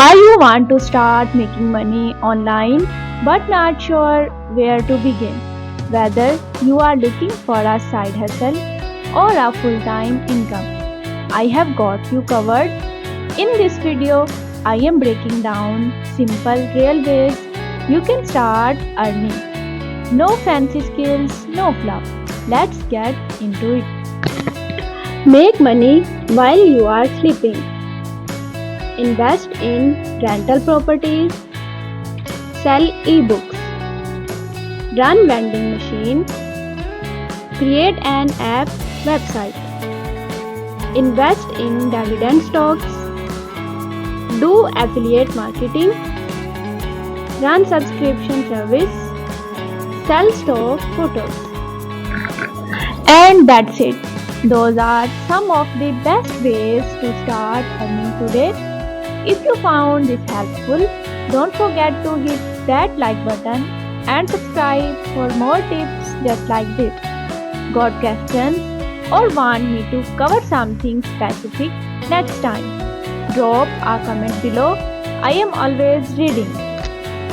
Are you want to start making money online but not sure where to begin? Whether you are looking for a side hustle or a full-time income, I have got you covered. In this video, I am breaking down simple real ways you can start earning. No fancy skills, no fluff. Let's get into it. Make money while you are sleeping. Invest in rental properties, sell ebooks, run vending machine, create an app website, invest in dividend stocks, do affiliate marketing, run subscription service, sell stock photos. And that's it. Those are some of the best ways to start earning today. If you found this helpful, don't forget to hit that like button and subscribe for more tips just like this. Got questions or want me to cover something specific next time? Drop a comment below. I am always reading.